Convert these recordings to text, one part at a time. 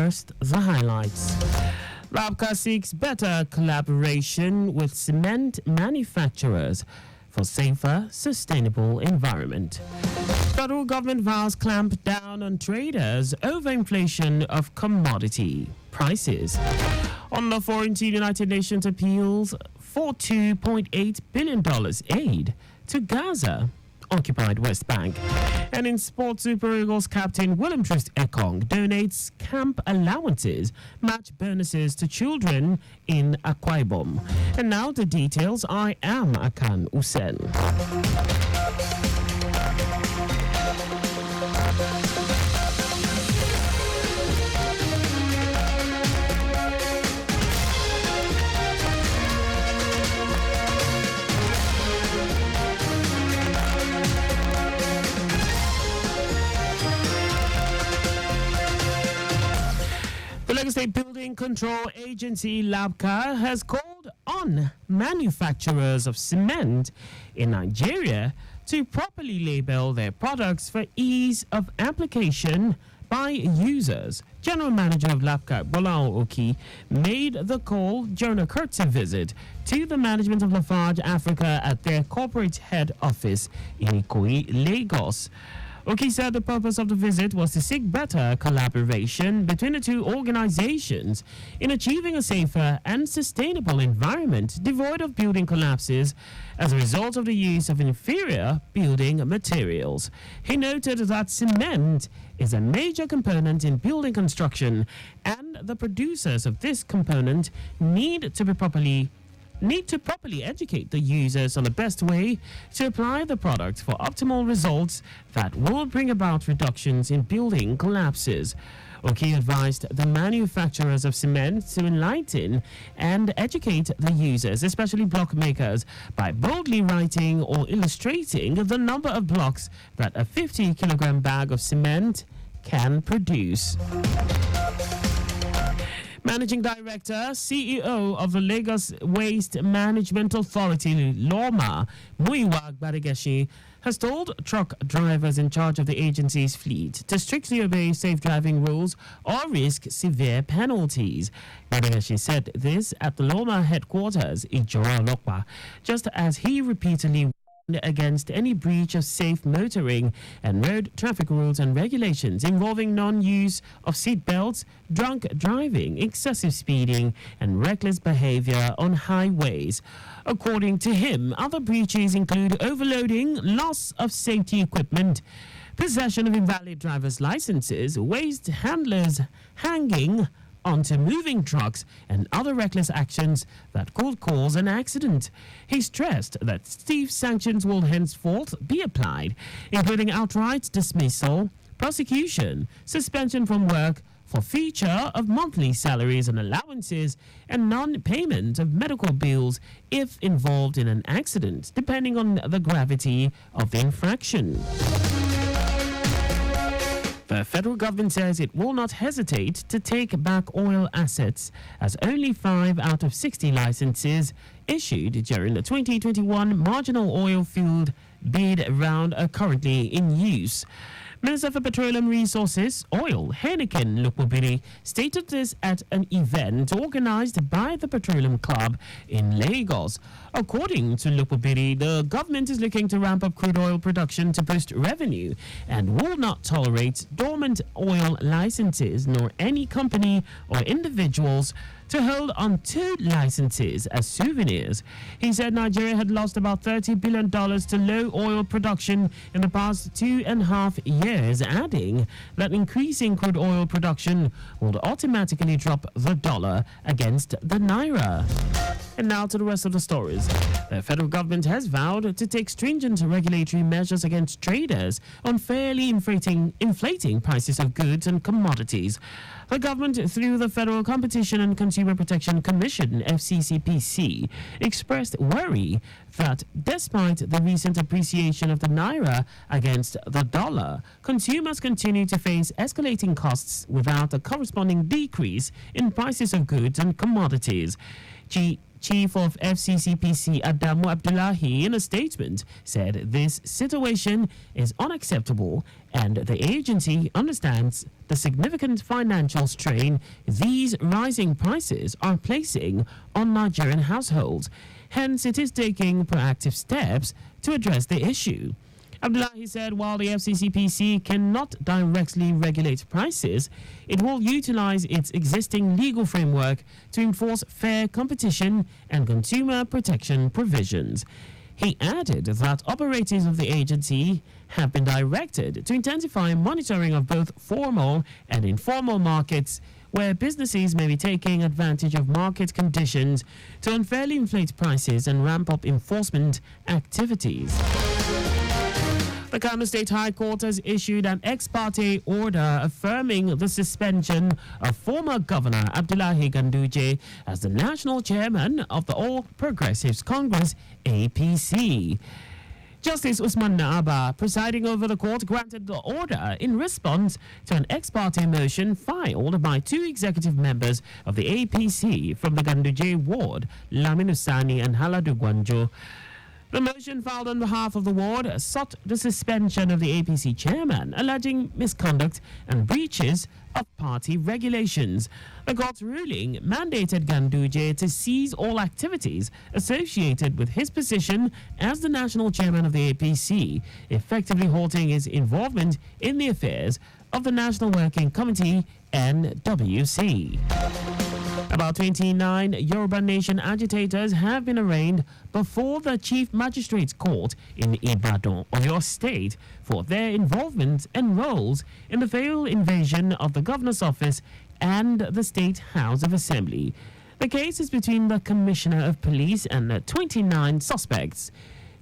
First, the highlights. Labka seeks better collaboration with cement manufacturers for safer, sustainable environment. Federal government vows clamp down on traders over inflation of commodity prices. On the foreign team, United Nations appeals for $2.8 billion aid to Gaza occupied West Bank. And in sports, Super Eagles captain William Trist Ekong donates camp allowances, match bonuses to children in Akwa Ibom. And now the details. I am Akan Usen. The Lagos State Building Control Agency, LABCA, has called on manufacturers of cement in Nigeria to properly label their products for ease of application by users. General Manager of LABCA, Bola Oki, made the call during a courtesy visit to the management of Lafarge Africa at their corporate head office in Ikoyi, Lagos. Oki said the purpose of the visit was to seek better collaboration between the two organizations in achieving a safer and sustainable environment devoid of building collapses as a result of the use of inferior building materials. He noted that cement is a major component in building construction, and the producers of this component need to properly educate the users on the best way to apply the product for optimal results that will bring about reductions in building collapses. Oki advised the manufacturers of cement to enlighten and educate the users, especially block makers, by boldly writing or illustrating the number of blocks that a 50-kilogram bag of cement can produce. Managing Director, CEO of the Lagos Waste Management Authority, LOMA, Muyiwa Gbadageshi, has told truck drivers in charge of the agency's fleet to strictly obey safe driving rules or risk severe penalties. Gbadageshi said this at the LOMA headquarters in Ijora, just as he repeatedly against any breach of safe motoring and road traffic rules and regulations involving non-use of seat belts, drunk driving, excessive speeding, and reckless behavior on highways. According to him, other breaches include overloading, loss of safety equipment, possession of invalid driver's licenses, waste handlers hanging onto moving trucks, and other reckless actions that could cause an accident. He stressed that stiff sanctions will henceforth be applied, including outright dismissal, prosecution, suspension from work, forfeiture of monthly salaries and allowances, and non-payment of medical bills if involved in an accident, depending on the gravity of the infraction. The federal government says it will not hesitate to take back oil assets, as only 5 out of 60 licenses issued during the 2021 marginal oil field bid round are currently in use. Minister for Petroleum Resources, Oil, Heineken Lukubiri, stated this at an event organized by the Petroleum Club in Lagos. According to Lukubiri, the government is looking to ramp up crude oil production to boost revenue and will not tolerate dormant oil licenses nor any company or individuals to hold on to licenses as souvenirs. He said Nigeria had lost about $30 billion to low oil production in the past 2.5 years, adding that increasing crude oil production would automatically drop the dollar against the naira. And now to the rest of the stories. The federal government has vowed to take stringent regulatory measures against traders unfairly inflating prices of goods and commodities. The government, through the Federal Competition and Consumer Protection Commission, FCCPC, expressed worry that despite the recent appreciation of the naira against the dollar, consumers continue to face escalating costs without a corresponding decrease in prices of goods and commodities. Chief of FCCPC Adamu Abdullahi, in a statement, said this situation is unacceptable and the agency understands the significant financial strain these rising prices are placing on Nigerian households. Hence, it is taking proactive steps to address the issue. Abdullahi said while the FCCPC cannot directly regulate prices, it will utilize its existing legal framework to enforce fair competition and consumer protection provisions. He added that operators of the agency have been directed to intensify monitoring of both formal and informal markets, where businesses may be taking advantage of market conditions to unfairly inflate prices and ramp up enforcement activities. The Kano State High Court has issued an ex parte order affirming the suspension of former Governor Abdullahi Ganduje as the national chairman of the All Progressives Congress, APC. Justice Usman Naaba, presiding over the court, granted the order in response to an ex parte motion filed by two executive members of the APC from the Ganduje ward, Lamine Usani and Haladu Gwanjo. The motion filed on behalf of the ward sought the suspension of the APC chairman, alleging misconduct and breaches of party regulations. The court's ruling mandated Ganduje to cease all activities associated with his position as the national chairman of the APC, effectively halting his involvement in the affairs of the National Working Committee, NWC. About 29 Yoruba Nation agitators have been arraigned before the Chief Magistrate's Court in Ibadan, Oyo State, for their involvement and roles in the failed invasion of the Governor's office and the State House of Assembly. The case is between the Commissioner of Police and 29 suspects.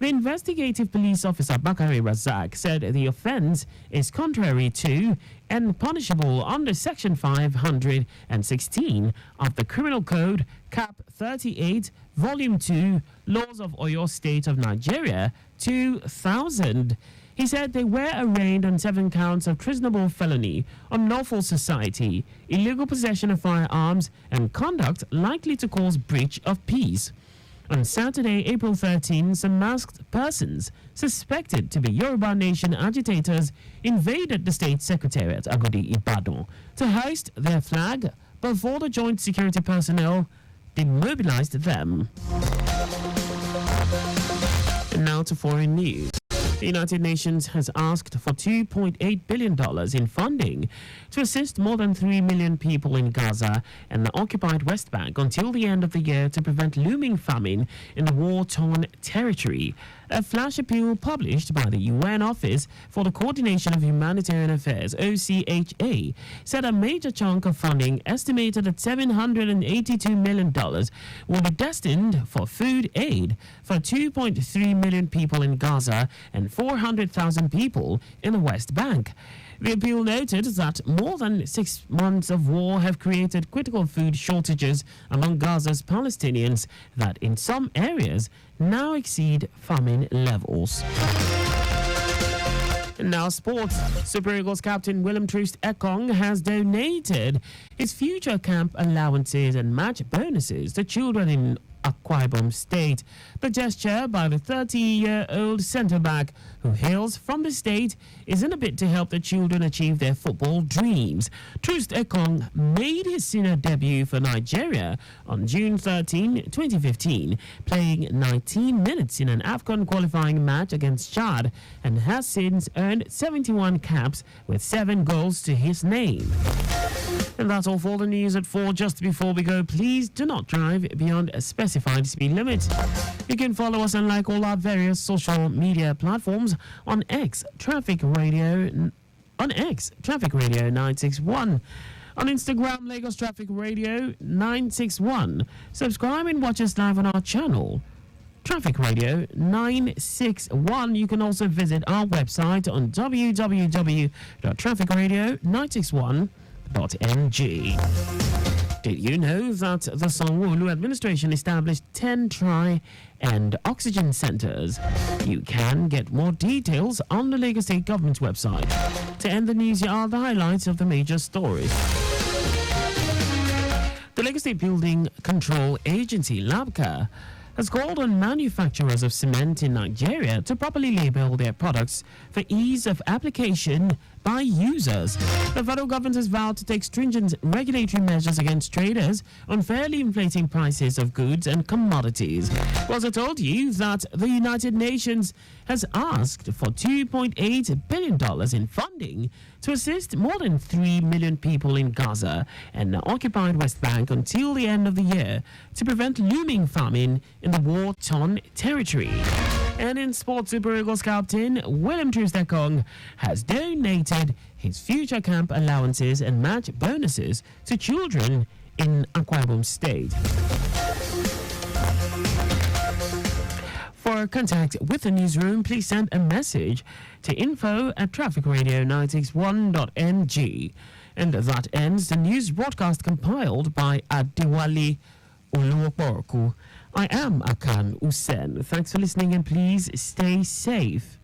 The investigative police officer Bakari Razak said the offence is contrary to and punishable under Section 516 of the Criminal Code, Cap 38, Volume 2, Laws of Oyo State of Nigeria, 2000. He said they were arraigned on 7 counts of treasonable felony, unlawful society, illegal possession of firearms, and conduct likely to cause breach of peace. On Saturday, April 13, some masked persons suspected to be Yoruba Nation agitators invaded the state secretariat, Agodi Ibadan, to hoist their flag before the joint security personnel demobilized them. And now to foreign news. The United Nations has asked for $2.8 billion in funding to assist more than 3 million people in Gaza and the occupied West Bank until the end of the year to prevent looming famine in the war-torn territory. A flash appeal published by the UN Office for the Coordination of Humanitarian Affairs, OCHA, said a major chunk of funding, estimated at $782 million, will be destined for food aid for 2.3 million people in Gaza and 400,000 people in the West Bank. The appeal noted that more than 6 months of war have created critical food shortages among Gaza's Palestinians that in some areas now exceed famine levels. And now sports. Super Eagles captain Willem Troost Ekong has donated his future camp allowances and match bonuses to children in Akwa Ibom State. The gesture by the 30-year-old centre-back who hails from the state is in a bid to help the children achieve their football dreams. Troost Ekong made his senior debut for Nigeria on June 13, 2015, playing 19 minutes in an AFCON qualifying match against Chad and has since earned 71 caps with 7 goals to his name. And that's all for the news at 4. Just before we go, please do not drive beyond a specified speed limit. You can follow us and like all our various social media platforms on X Traffic Radio 961. On Instagram, Lagos Traffic Radio 961. Subscribe and watch us live on our channel, Traffic Radio 961. You can also visit our website on www.trafficradio961.ng. Did you know that the Sanwo-Olu administration established 10 try and oxygen centers? You can get more details on the Lagos State Government's website. To end the news, here are the highlights of the major stories. The Lagos State Building Control Agency, LABCA, has called on manufacturers of cement in Nigeria to properly label their products for ease of application by users. The federal government has vowed to take stringent regulatory measures against traders unfairly inflating prices of goods and commodities. Well, I told you that the United Nations has asked for $2.8 billion in funding to assist more than 3 million people in Gaza and the occupied West Bank until the end of the year to prevent looming famine in the war-torn territory. And in sports, Super Eagles captain William Troost-Ekong has donated his future camp allowances and match bonuses to children in Akwa Ibom State. For contact with the newsroom, please send a message to info@trafficradio961.ng. And that ends the news broadcast compiled by Adewale Oluwaporku. I am Akan Usen. Thanks for listening and please stay safe.